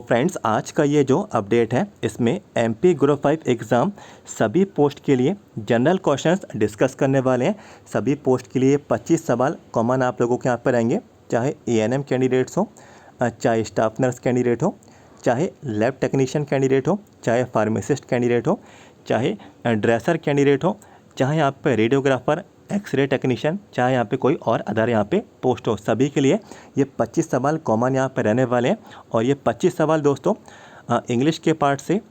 Friends, आज का ये जो अपडेट है इसमें एमपी ग्रुप 5 एग्ज़ाम सभी पोस्ट के लिए जनरल क्वेश्चंस डिस्कस करने वाले हैं। सभी पोस्ट के लिए 25 सवाल कॉमन आप लोगों के यहाँ पर रहेंगे, चाहे एएनएम कैंडिडेट्स हो, चाहे स्टाफ नर्स कैंडिडेट हो, चाहे लैब टेक्नीशियन कैंडिडेट हो, चाहे फार्मासिस्ट कैंडिडेट हो, चाहे ड्रेसर कैंडिडेट हो, चाहे यहाँ पर रेडियोग्राफर, एक्सरे टेक्नीशियन, चाहे यहाँ पे कोई और अदर यहाँ पे पोस्ट हो, सभी के लिए ये 25 सवाल कॉमन यहाँ पे रहने वाले हैं। और ये 25 सवाल दोस्तों इंग्लिश के पार्ट से,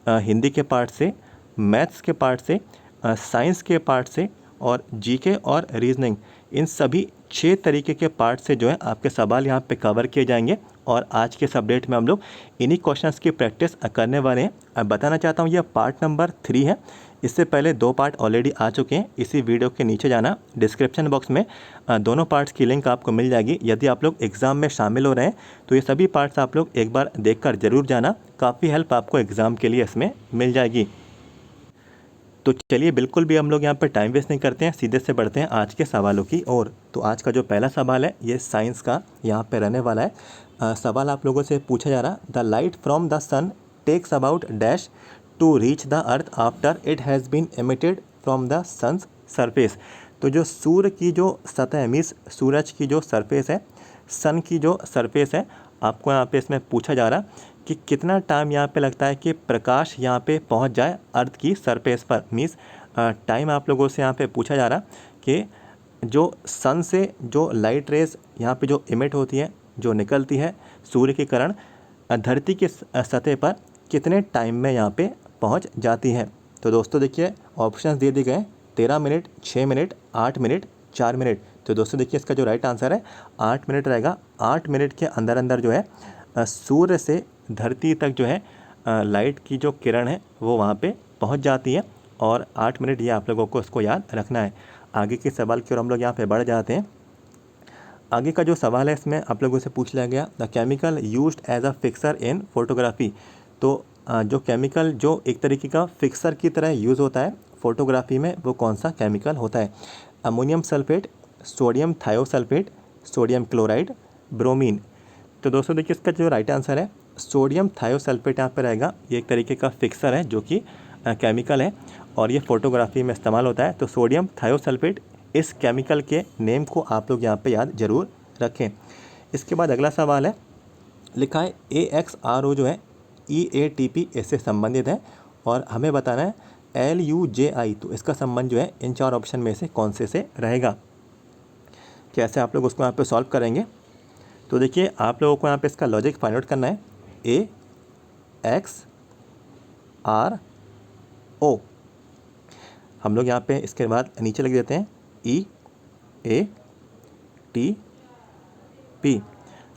हिंदी के पार्ट से, मैथ्स के पार्ट से, साइंस के पार्ट से और जीके और रीजनिंग, इन सभी 6 तरीके के पार्ट से जो है आपके सवाल यहाँ पे कवर किए जाएंगे। और आज के इस अपडेट में हम लोग इन्हीं क्वेश्चंस की प्रैक्टिस करने वाले हैं। अब बताना चाहता हूँ, यह पार्ट नंबर 3 है। इससे पहले 2 पार्ट ऑलरेडी आ चुके हैं। इसी वीडियो के नीचे जाना, डिस्क्रिप्शन बॉक्स में दोनों पार्ट्स की लिंक आपको मिल जाएगी। यदि आप लोग एग्ज़ाम में शामिल हो रहे हैं तो ये सभी पार्ट्स आप लोग एक बार देखकर ज़रूर जाना, काफ़ी हेल्प आपको एग्ज़ाम के लिए इसमें मिल जाएगी। तो चलिए, बिल्कुल भी हम लोग यहाँ पर टाइम वेस्ट नहीं करते हैं, सीधे से बढ़ते हैं आज के सवालों की ओर। तो आज का जो पहला सवाल है ये साइंस का यहाँ पे रहने वाला है। सवाल आप लोगों से पूछा जा रहा, the light from the sun takes about dash to reach the earth after it has been emitted from the sun's surface. तो जो सूर्य की जो सतह मीन्स सूरज की जो सरफेस है, सन की जो सरफेस है, आपको यहाँ पे इसमें पूछा जा रहा कि कितना टाइम यहाँ पे लगता है कि प्रकाश यहाँ पे पहुँच जाए अर्थ की सरफेस पर। मीन्स टाइम आप लोगों से यहाँ पे पूछा जा रहा कि जो सन से जो लाइट रेज यहाँ पे जो इमिट होती है, जो निकलती है सूर्य की किरण, धरती की सतह पर कितने टाइम में यहाँ पे पहुँच जाती है। तो दोस्तों देखिए, ऑप्शंस दे दिए गए, 13 मिनट, 6 मिनट, 8 मिनट, 4 मिनट। तो दोस्तों देखिए, इसका जो राइट आंसर है 8 मिनट रहेगा। 8 मिनट के अंदर अंदर जो है सूर्य से धरती तक जो है लाइट की जो किरण है वो वहाँ पे पहुँच जाती है। और 8 मिनट ये आप लोगों को इसको याद रखना है। आगे के सवाल की ओर हम लोग यहाँ पे बढ़ जाते हैं। आगे का जो सवाल है इसमें आप लोगों से पूछ लिया गया, the chemical used as a fixer in photography. तो जो केमिकल जो एक तरीके का फिक्सर की तरह यूज़ होता है फोटोग्राफी में, वो कौन सा केमिकल होता है। Ammonium sulphate, sodium thiosulphate, sodium chloride, bromine. तो दोस्तों देखिए, इसका जो राइट आंसर है सोडियम थायोसल्फेट यहाँ पर रहेगा। ये एक तरीके का फिक्सर है जो कि केमिकल है और ये फोटोग्राफी में इस्तेमाल होता है। तो सोडियम थायोसल्फेट, इस केमिकल के नेम को आप लोग यहाँ पे याद ज़रूर रखें। इसके बाद अगला सवाल है, लिखा है AXRO जो है EATP इससे संबंधित है और हमें बताना है LUJI। तो इसका संबंध जो है इन 4 ऑप्शन में से कौन से रहेगा। कैसे आप लोग उसको यहाँ पे सॉल्व करेंगे। तो देखिए, आप लोगों को यहाँ पे इसका लॉजिक फाइंड आउट करना है। AXRO, हम लोग यहाँ पे इसके बाद नीचे लिख देते हैं EATP।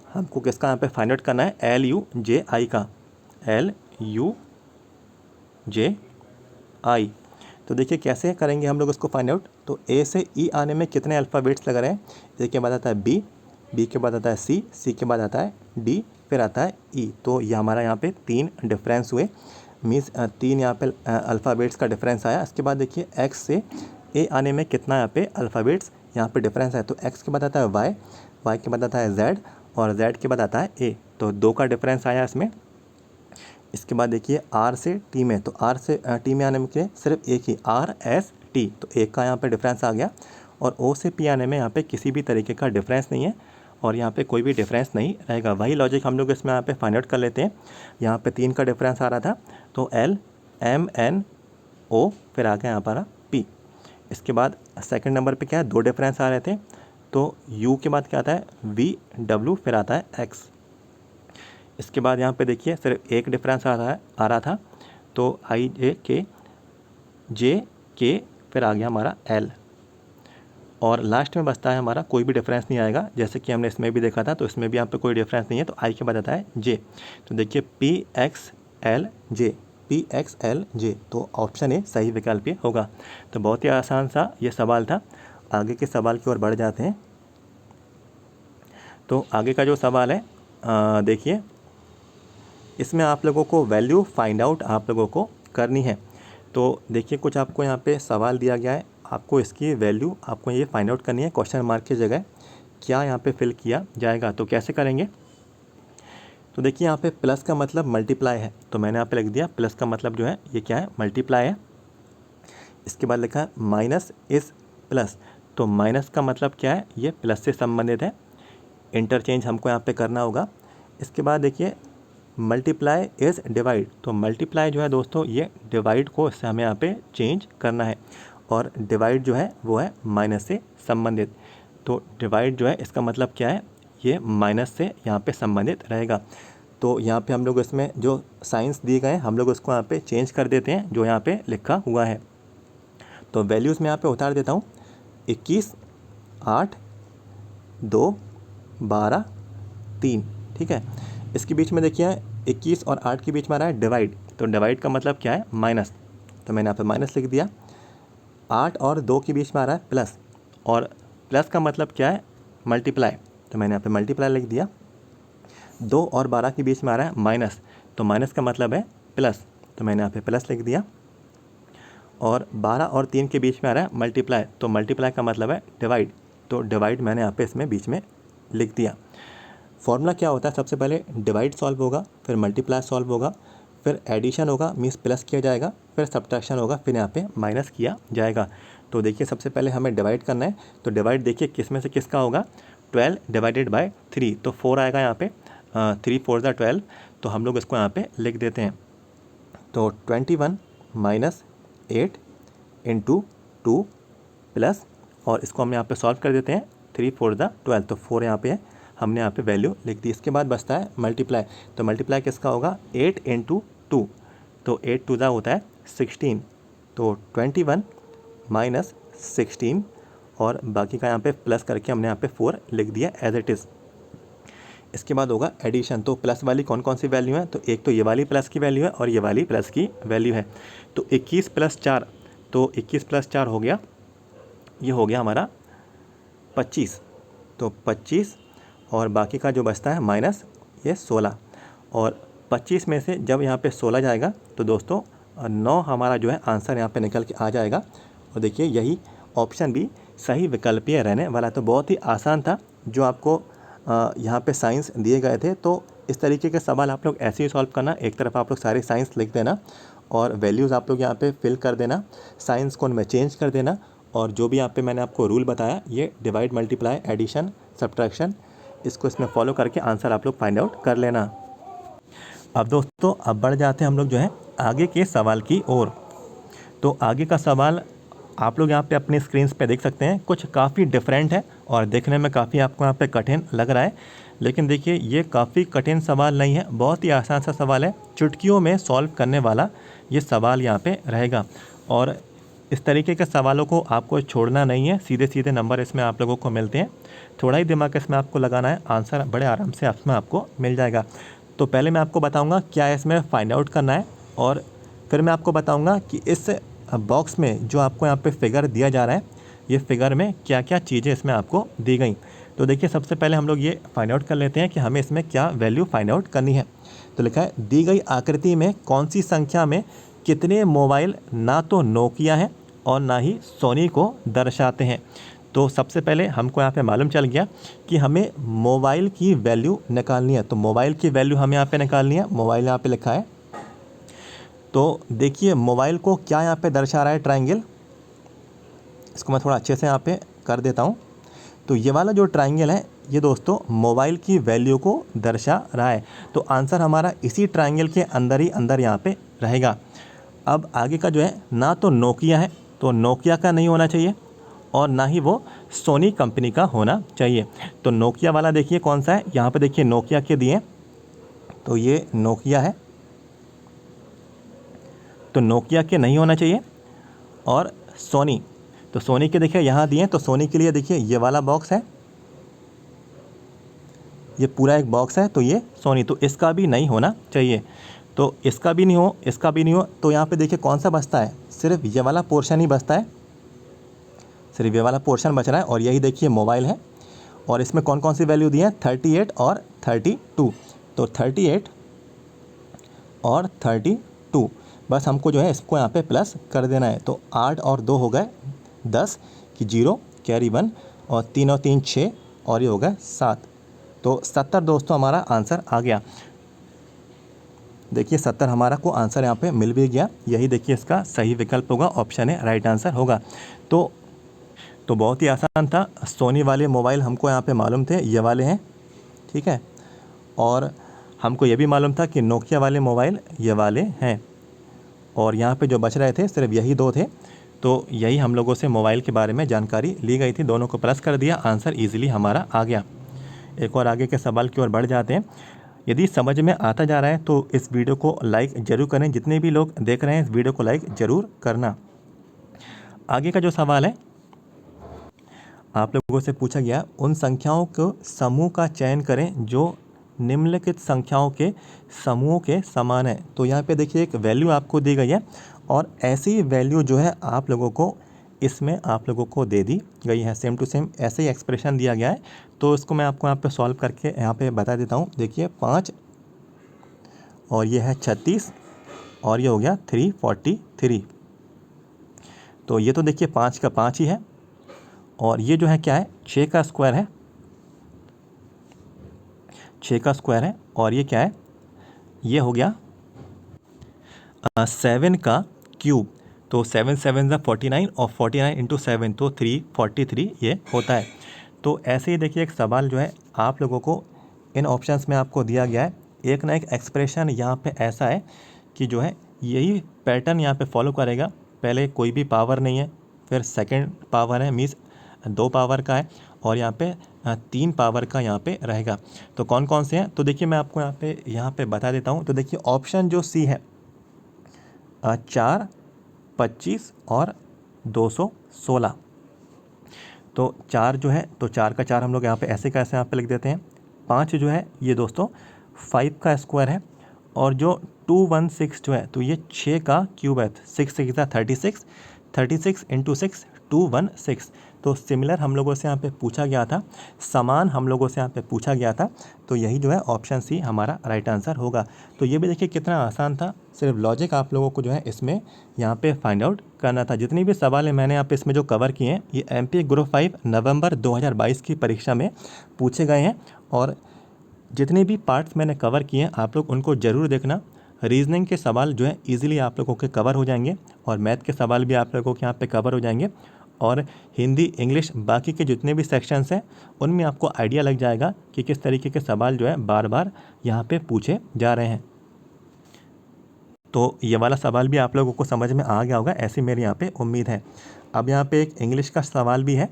हमको किसका यहाँ पे फाइंड आउट करना है, LUJI का, LUJI। तो देखिए कैसे करेंगे हम लोग उसको फाइंड आउट। तो ए से ई आने में कितने अल्फ़ाबेट्स लग रहे हैं। ए के बाद आता है बी, बी के बाद आता है सी, सी के बाद आता है डी, फिर आता है ई। तो ये हमारा यहाँ पे 3 डिफरेंस हुए, मीन्स 3 यहाँ पे अल्फ़ाबेट्स का डिफरेंस आया। इसके बाद देखिए एक्स से ए आने में कितना यहाँ पे अल्फ़ाबेट्स यहाँ पे डिफरेंस है। तो एक्स के बाद आता है वाई, वाई के बाद आता है जेड और जेड के बाद आता है ए। तो 2 का डिफरेंस आया इसमें। इसके बाद देखिए आर से टी में, तो आर से टी में आने में क्या, सिर्फ एक ही RST, तो एक का यहाँ पे डिफरेंस आ गया। और ओ से पी आने में यहाँ पे किसी भी तरीके का डिफरेंस नहीं है और यहाँ पे कोई भी डिफरेंस नहीं रहेगा। वही लॉजिक हम लोग इसमें यहाँ पे फाइंड आउट कर लेते हैं। यहाँ पे 3 का डिफरेंस आ रहा था, तो LMNO, फिर आ गया यहाँ पर P। इसके बाद सेकेंड नंबर पर क्या है, 2 डिफरेंस आ रहे थे, तो U के बाद क्या आता है VW, फिर आता है X। इसके बाद यहाँ पे देखिए सिर्फ एक डिफरेंस आ रहा था, तो IJK, फिर आ गया हमारा L और लास्ट में बचता है हमारा कोई भी डिफरेंस नहीं आएगा, जैसे कि हमने इसमें भी देखा था। तो इसमें भी यहाँ पे कोई डिफरेंस नहीं है, तो I के बाद आता है J। तो देखिए PXLJ, तो ऑप्शन ए सही विकल्प ये होगा। तो बहुत ही आसान सा ये सवाल था। आगे के सवाल की ओर बढ़ जाते हैं। तो आगे का जो सवाल है देखिए, इसमें आप लोगों को वैल्यू फाइंड आउट आप लोगों को करनी है। तो देखिए, कुछ आपको यहाँ पे सवाल दिया गया है, आपको इसकी वैल्यू आपको ये फाइंड आउट करनी है। क्वेश्चन मार्क की जगह क्या यहाँ पे फिल किया जाएगा। तो कैसे करेंगे, तो देखिए यहाँ पे प्लस का मतलब मल्टीप्लाई है, तो मैंने यहाँ पे लिख दिया प्लस का मतलब जो है ये क्या है, मल्टीप्लाई है। इसके बाद लिखा है माइनस इज़ प्लस, तो माइनस का मतलब क्या है, ये प्लस से संबंधित है, इंटरचेंज हमको यहाँ पे करना होगा। इसके बाद देखिए मल्टीप्लाई इज़ डिवाइड, तो मल्टीप्लाई जो है दोस्तों ये डिवाइड को इससे हमें यहाँ पे चेंज करना है, और डिवाइड जो है वो है माइनस से संबंधित। तो डिवाइड जो है इसका मतलब क्या है, ये माइनस से यहाँ पे संबंधित रहेगा। तो यहाँ पे हम लोग इसमें जो साइंस दिए गए हैं हम लोग उसको यहाँ पे चेंज कर देते हैं जो यहाँ पे लिखा हुआ है। तो वैल्यूज़ में यहाँ पे उतार देता हूँ, 21, 8, 2, 12, 3, ठीक है। इसके बीच में देखिए 21 और 8 के बीच में आ रहा है डिवाइड, तो डिवाइड का मतलब क्या है, माइनस, तो मैंने यहाँ पे माइनस लिख दिया। 8 और 2 के बीच में आ रहा है प्लस, और प्लस का मतलब क्या है, मल्टीप्लाई, तो मैंने यहाँ पे मल्टीप्लाई लिख दिया। 2 और 12 के बीच में आ रहा है माइनस, तो माइनस का मतलब है प्लस, तो मैंने यहाँ पे प्लस लिख दिया। और 12 और 3 के बीच में आ रहा है मल्टीप्लाई, तो मल्टीप्लाई का मतलब है डिवाइड, तो डिवाइड मैंने यहाँ पे इसमें बीच में लिख दिया। फॉर्मूला क्या होता है, सबसे पहले डिवाइड सॉल्व होगा, फिर मल्टीप्लाई सॉल्व होगा, फिर एडिशन होगा मीन्स प्लस किया जाएगा, फिर सब्ट्रैक्शन होगा, फिर यहाँ पे माइनस किया जाएगा। तो देखिए सबसे पहले हमें डिवाइड करना है, तो डिवाइड देखिए किस में से किसका होगा, 12 डिवाइडेड बाय 3, तो 4 आएगा यहाँ पे, 3 4 ज़ा 12, तो हम लोग इसको यहाँ पे लिख देते हैं। तो 21 माइनस 8 इंटू 2 प्लस, और इसको हम यहाँ पे सॉल्व कर देते हैं, 3 4 ज़ा 12, तो 4 यहाँ पे है, हमने यहाँ पे वैल्यू लिख दी। इसके बाद बचता है मल्टीप्लाई, तो मल्टीप्लाई किसका होगा, 8 इंटू 2, तो 8 2 ज़ा होता है 16, तो 21 माइनस 16, और बाकी का यहाँ पे प्लस करके हमने यहाँ पे 4 लिख दिया एज इट इज़। इसके बाद होगा एडिशन, तो प्लस वाली कौन कौन सी वैल्यू है, तो एक तो ये वाली प्लस की वैल्यू है और ये वाली प्लस की वैल्यू है। तो 21 प्लस 4, तो 21 प्लस 4 हो गया, ये हो गया हमारा 25, तो 25, और बाकी का जो बचता है माइनस ये 16, और 25 में से जब यहाँ पे 16 जाएगा तो दोस्तों 9 हमारा जो है आंसर यहाँ पे निकल के आ जाएगा। और देखिए यही ऑप्शन भी सही विकल्पीय रहने वाला, तो बहुत ही आसान था जो आपको यहाँ पे साइंस दिए गए थे। तो इस तरीके के सवाल आप लोग ऐसे ही सॉल्व करना, एक तरफ आप लोग सारे साइंस लिख देना और वैल्यूज़ आप लोग यहाँ पे फिल कर देना, साइंस को उनमें चेंज कर देना, और जो भी यहाँ पे मैंने आपको रूल बताया ये डिवाइड मल्टीप्लाई एडिशन सब्ट्रैक्शन, इसको इसमें फॉलो करके आंसर आप लोग फाइंड आउट कर लेना। अब दोस्तों अब बढ़ जाते हैं हम लोग जो है आगे के सवाल की ओर। तो आगे का सवाल आप लोग यहाँ पे अपनी स्क्रीन पे देख सकते हैं, कुछ काफ़ी डिफरेंट है और देखने में काफ़ी आपको यहाँ पे कठिन लग रहा है, लेकिन देखिए ये काफ़ी कठिन सवाल नहीं है, बहुत ही आसान सा सवाल है, चुटकियों में सॉल्व करने वाला ये सवाल यहाँ पे रहेगा। और इस तरीके के सवालों को आपको छोड़ना नहीं है, सीधे सीधे नंबर इसमें आप लोगों को मिलते हैं, थोड़ा ही दिमाग इसमें आपको लगाना है, आंसर बड़े आराम से इसमें आपको मिल जाएगा। तो पहले मैं आपको बताऊँगा क्या इसमें फाइंड आउट करना है, और फिर मैं आपको बताऊँगा कि इस बॉक्स में जो आपको यहाँ पे फिगर दिया जा रहा है, ये फिगर में क्या क्या चीज़ें इसमें आपको दी गई। तो देखिए सबसे पहले हम लोग ये फाइंड आउट कर लेते हैं कि हमें इसमें क्या वैल्यू फाइंड आउट करनी है। तो लिखा है दी गई आकृति में कौन सी संख्या में कितने मोबाइल ना तो नोकिया है और ना ही सोनी को दर्शाते हैं। तो सबसे पहले हमको यहाँ पे मालूम चल गया कि हमें मोबाइल की वैल्यू निकालनी है, तो मोबाइल की वैल्यू हमें यहाँ पे निकालनी है, मोबाइल यहाँ पे लिखा है। तो देखिए मोबाइल को क्या यहाँ पे दर्शा रहा है, ट्रायंगल, इसको मैं थोड़ा अच्छे से यहाँ पे कर देता हूँ। तो ये वाला जो ट्रायंगल है ये दोस्तों मोबाइल की वैल्यू को दर्शा रहा है, तो आंसर हमारा इसी ट्रायंगल के अंदर ही अंदर यहाँ पे रहेगा। अब आगे का जो है ना तो नोकिया है, तो नोकिया का नहीं होना चाहिए, और ना ही वो सोनी कंपनी का होना चाहिए। तो नोकिया वाला देखिए कौन सा है, यहाँ पे देखिए नोकिया के दिए, तो ये नोकिया है, तो नोकिया के नहीं होना चाहिए। और सोनी, तो सोनी के देखिए यहाँ दिए, तो सोनी के लिए देखिए ये वाला बॉक्स है, ये पूरा एक बॉक्स है, तो ये सोनी, तो इसका भी नहीं होना चाहिए। तो इसका भी नहीं हो, इसका भी नहीं हो, तो यहाँ पे देखिए कौन सा बचता है, सिर्फ ये वाला पोर्शन ही बचता है, सिर्फ ये वाला पोर्शन बच रहा है, और यही देखिए मोबाइल है। और इसमें कौन कौन सी वैल्यू दी है, 38 और 32, तो 38 और 32, बस हमको जो है इसको यहाँ पे प्लस कर देना है। तो 8 और 2 हो गए 10 की 0 कैरी 1, और 3 और 3 6, और ये हो गए 7, तो 70 दोस्तों हमारा आंसर आ गया। देखिए 70 हमारा को आंसर यहाँ पे मिल भी गया। यही देखिए इसका सही विकल्प होगा, ऑप्शन है राइट आंसर होगा। तो बहुत ही आसान था। सोनी वाले मोबाइल हमको यहाँ पे मालूम थे, ये वाले हैं, ठीक है। और हमको ये भी मालूम था कि नोकिया वाले मोबाइल ये वाले हैं। और यहाँ पे जो बच रहे थे सिर्फ यही दो थे। तो यही हम लोगों से मोबाइल के बारे में जानकारी ली गई थी, दोनों को प्लस कर दिया, आंसर ईजिली हमारा आ गया। एक और आगे के सवाल की ओर बढ़ जाते हैं। यदि समझ में आता जा रहा है तो इस वीडियो को लाइक ज़रूर करें। जितने भी लोग देख रहे हैं इस वीडियो को लाइक ज़रूर करना। आगे का जो सवाल है, आप लोगों से पूछा गया उन संख्याओं को समूह का चयन करें जो निम्नलिखित संख्याओं के समूहों के समान है। तो यहाँ पे देखिए एक वैल्यू आपको दी गई है और ऐसी वैल्यू जो है आप लोगों को इसमें आप लोगों को दे दी गई है। सेम टू सेम ऐसे ही एक्सप्रेशन दिया गया है। तो इसको मैं आपको यहाँ पे सॉल्व करके यहाँ पे बता देता हूँ। देखिए 5 और ये है 36 और ये हो गया 343। तो ये तो देखिए 5 का 5 ही है और ये जो है क्या है 6 का स्क्वायर है, 6 का स्क्वायर है। और ये क्या है, ये हो गया 7 का क्यूब। तो 7 7 ज़ा 49 और 49 इंटू 7 तो 343 ये होता है। तो ऐसे ही देखिए एक सवाल जो है आप लोगों को इन ऑप्शंस में आपको दिया गया है। एक ना एक एक्सप्रेशन यहाँ पे ऐसा है कि जो है यही पैटर्न यहाँ पे फॉलो करेगा। पहले कोई भी पावर नहीं है, फिर सेकंड पावर है, मीन्स 2 पावर का है, और यहाँ पे 3 पावर का यहाँ पे रहेगा। तो कौन कौन से हैं, तो देखिए मैं आपको यहाँ पे बता देता हूँ। तो देखिए ऑप्शन जो सी है 4, 25 और 216। तो 4 जो है तो 4 का 4 हम लोग यहाँ पे ऐसे कैसे यहाँ पे लिख देते हैं। 5 जो है ये दोस्तों 5 का स्क्वायर है। और जो 216 जो है तो ये 6 का क्यूब है। 6 6 ज़ा 36, 36 इंटू 6 216। तो सिमिलर हम लोगों से यहाँ पे पूछा गया था, समान हम लोगों से यहाँ पे पूछा गया था। तो यही जो है ऑप्शन सी हमारा राइट आंसर होगा। तो ये भी देखिए कितना आसान था, सिर्फ लॉजिक आप लोगों को जो है इसमें यहाँ पे फाइंड आउट करना था। जितनी भी सवाल है मैंने यहाँ पे इसमें जो कवर किए हैं ये MP ग्रुप 5 नवंबर 2022 की परीक्षा में पूछे गए हैं। और जितने भी पार्ट्स मैंने कवर किए हैं आप लोग उनको ज़रूर देखना। रीजनिंग के सवाल जो है ईजिली आप लोगों के कवर हो जाएंगे और मैथ के सवाल भी आप लोगों के यहाँ पे कवर हो जाएंगे। और हिंदी, इंग्लिश, बाकी के जितने भी सेक्शंस हैं उनमें आपको आइडिया लग जाएगा कि किस तरीके के सवाल जो है बार बार यहाँ पे पूछे जा रहे हैं। तो ये वाला सवाल भी आप लोगों को समझ में आ गया होगा, ऐसी मेरी यहाँ पे उम्मीद है। अब यहाँ पे एक इंग्लिश का सवाल भी है।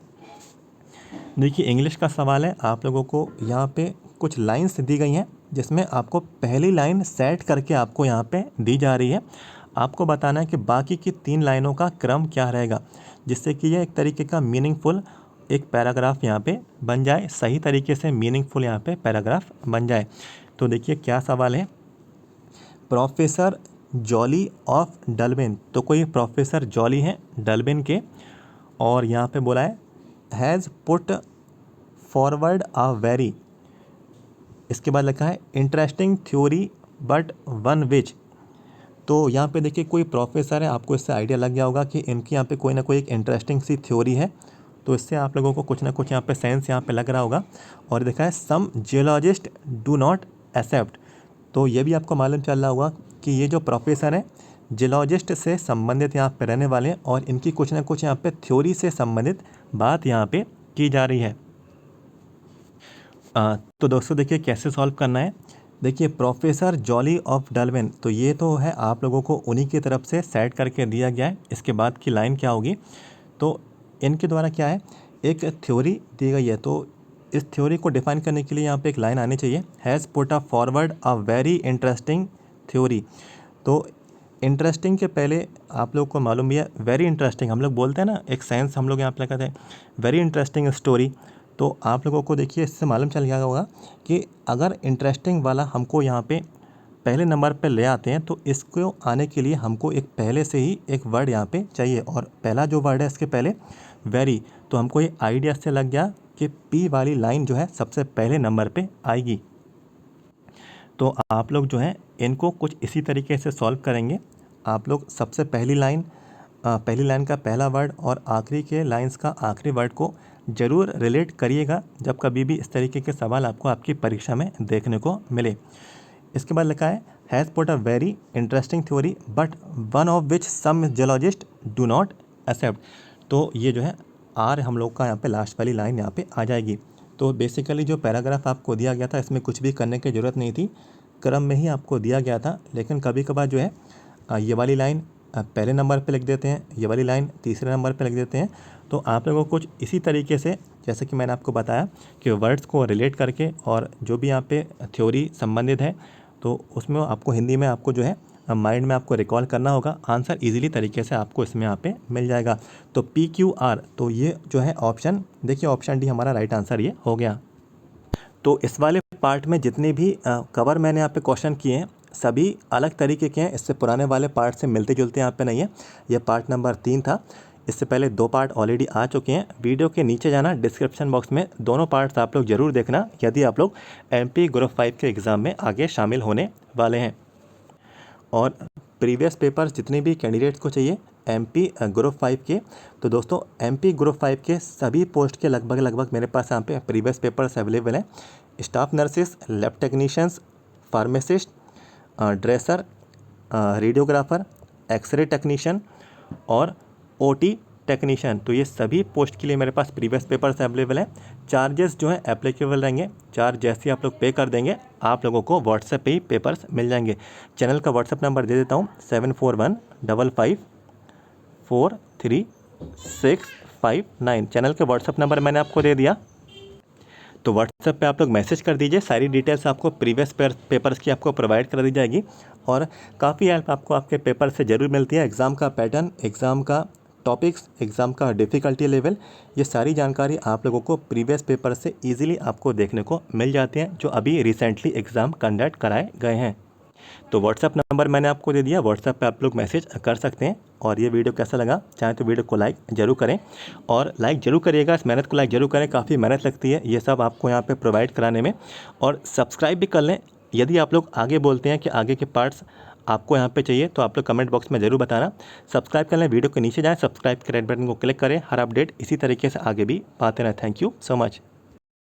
देखिए इंग्लिश का सवाल है, आप लोगों को यहाँ पे कुछ लाइन्स दी गई हैं जिसमें आपको पहली लाइन सेट करके आपको यहाँ पे दी जा रही है। आपको बताना है कि बाकी की 3 लाइनों का क्रम क्या रहेगा, जिससे कि ये एक तरीके का मीनिंगफुल एक पैराग्राफ यहाँ पे बन जाए, सही तरीके से मीनिंगफुल यहाँ पे पैराग्राफ बन जाए। तो देखिए क्या सवाल है, प्रोफेसर जॉली ऑफ डलबिन। तो कोई प्रोफेसर जॉली हैं डलबिन के, और यहाँ पे बोला है has put forward a very, इसके बाद लिखा है interesting theory but one which. तो यहाँ पे देखिए कोई प्रोफेसर है, आपको इससे आइडिया लग गया होगा कि इनकी यहाँ पे कोई ना कोई एक इंटरेस्टिंग सी थ्योरी है। तो इससे आप लोगों को कुछ ना कुछ यहाँ पे सेंस यहाँ पे लग रहा होगा। और देखा है सम जियोलॉजिस्ट डू नॉट एक्सेप्ट। तो ये भी आपको मालूम चल रहा होगा कि ये जो प्रोफेसर हैं जियोलॉजिस्ट से संबंधित यहाँ पे रहने वाले हैं और इनकी कुछ ना कुछ यहाँ पे थ्योरी से संबंधित बात यहाँ पे की जा रही है। तो दोस्तों देखिए कैसे सॉल्व करना है। देखिए प्रोफेसर जॉली ऑफ डलबिन, तो ये तो है आप लोगों को उन्हीं की तरफ से सेट करके दिया गया है। इसके बाद की लाइन क्या होगी, तो इनके द्वारा क्या है एक थ्योरी दी गई है। तो इस थ्योरी को डिफाइन करने के लिए यहाँ पे एक लाइन आनी चाहिए, has put a forward a very interesting theory. तो इंटरेस्टिंग के पहले आप लोग को मालूम भी है वेरी इंटरेस्टिंग, हम लोग बोलते हैं ना एक सेंस हम लोग यहाँ पे लगाते हैं वेरी इंटरेस्टिंग स्टोरी। तो आप लोगों को देखिए इससे मालूम चल गया होगा कि अगर इंटरेस्टिंग वाला हमको यहाँ पे पहले नंबर पे ले आते हैं तो इसको आने के लिए हमको एक पहले से ही एक वर्ड यहाँ पे चाहिए, और पहला जो वर्ड है इसके पहले वेरी। तो हमको ये आइडिया से लग गया कि पी वाली लाइन जो है सबसे पहले नंबर पे आएगी। तो आप लोग जो है इनको कुछ इसी तरीके से सॉल्व करेंगे। आप लोग सबसे पहली लाइन का पहला वर्ड और आखिरी के लाइंस का आखिरी वर्ड को ज़रूर रिलेट करिएगा जब कभी भी इस तरीके के सवाल आपको आपकी परीक्षा में देखने को मिले। इसके बाद लिखा है has put a very interesting theory but one of which some geologists do not accept. तो ये जो है आर हम लोग का यहाँ पे लास्ट वाली लाइन यहाँ पे आ जाएगी। तो बेसिकली जो पैराग्राफ आपको दिया गया था इसमें कुछ भी करने की ज़रूरत नहीं थी, क्रम में ही आपको दिया गया था। लेकिन कभी कभार जो है ये वाली लाइन पहले नंबर पे लिख देते हैं, ये वाली लाइन तीसरे नंबर पे लिख देते हैं। तो आप लोगों को कुछ इसी तरीके से, जैसे कि मैंने आपको बताया कि वर्ड्स को रिलेट करके और जो भी यहाँ पे थ्योरी संबंधित है तो उसमें आपको हिंदी में आपको जो है माइंड में आपको रिकॉल करना होगा। आंसर इजीली तरीके से आपको इसमें यहाँ पे मिल जाएगा। तो PQR, तो ये जो है ऑप्शन, देखिए ऑप्शन डी हमारा राइट आंसर ये हो गया। तो इस वाले पार्ट में जितने भी कवर मैंने यहाँ पे क्वेश्चन किए हैं सभी अलग तरीके के हैं, इससे पुराने वाले पार्ट से मिलते जुलते यहाँ पे नहीं है। यह पार्ट नंबर 3 था, इससे पहले 2 पार्ट ऑलरेडी आ चुके हैं। वीडियो के नीचे जाना, डिस्क्रिप्शन बॉक्स में दोनों पार्ट्स आप लोग ज़रूर देखना यदि आप लोग MP ग्रुप 5 के एग्ज़ाम में आगे शामिल होने वाले हैं। और प्रीवियस पेपर्स जितने भी कैंडिडेट्स को चाहिए MP ग्रुप 5 के, तो दोस्तों MP ग्रुप 5 के सभी पोस्ट के लगभग मेरे पास यहाँ पे प्रीवियस पेपर्स अवेलेबल हैं। Staff nurses, lab technicians, pharmacist, dresser, radiographer, x ray technician और OT टेक्नीशियन, तो ये सभी पोस्ट के लिए मेरे पास प्रीवियस पेपर्स अवेलेबल हैं। चार्जेस जो है एप्लीकेबल रहेंगे, चार्ज जैसे आप लोग पे कर देंगे आप लोगों को व्हाट्सएप पे ही पेपर्स मिल जाएंगे। चैनल का व्हाट्सएप नंबर दे देता हूँ 7415543659। चैनल का व्हाट्सएप नंबर मैंने आपको दे दिया, तो व्हाट्सएप पे आप लोग मैसेज कर दीजिए। सारी डिटेल्स आपको प्रीवियस पेपर्स की आपको प्रोवाइड कर दी जाएगी और काफ़ी हेल्प आपको आपके पेपर से ज़रूर मिलती है। एग्ज़ाम का पैटर्न, एग्ज़ाम का टॉपिक्स, एग्ज़ाम का डिफ़िकल्टी लेवल, ये सारी जानकारी आप लोगों को प्रीवियस पेपर से इजीली आपको देखने को मिल जाती हैं जो अभी रिसेंटली एग्ज़ाम कंडक्ट कराए गए हैं। तो व्हाट्सएप नंबर मैंने आपको दे दिया, व्हाट्सएप पे आप लोग मैसेज कर सकते हैं। और ये वीडियो कैसा लगा, चाहे तो वीडियो को लाइक ज़रूर करें और लाइक ज़रूर करिएगा, इस मेहनत को लाइक ज़रूर करें, काफ़ी मेहनत लगती है ये सब आपको यहाँ पे प्रोवाइड कराने में। और सब्सक्राइब भी कर लें, यदि आप लोग आगे बोलते हैं कि आगे के पार्ट्स आपको यहाँ पे चाहिए तो आप लोग कमेंट बॉक्स में ज़रूर बताना। सब्सक्राइब कर लें, वीडियो के नीचे जाएँ, सब्सक्राइब के रेड बटन को क्लिक करें, हर अपडेट इसी तरीके से आगे भी पाते रहें। Thank you so much.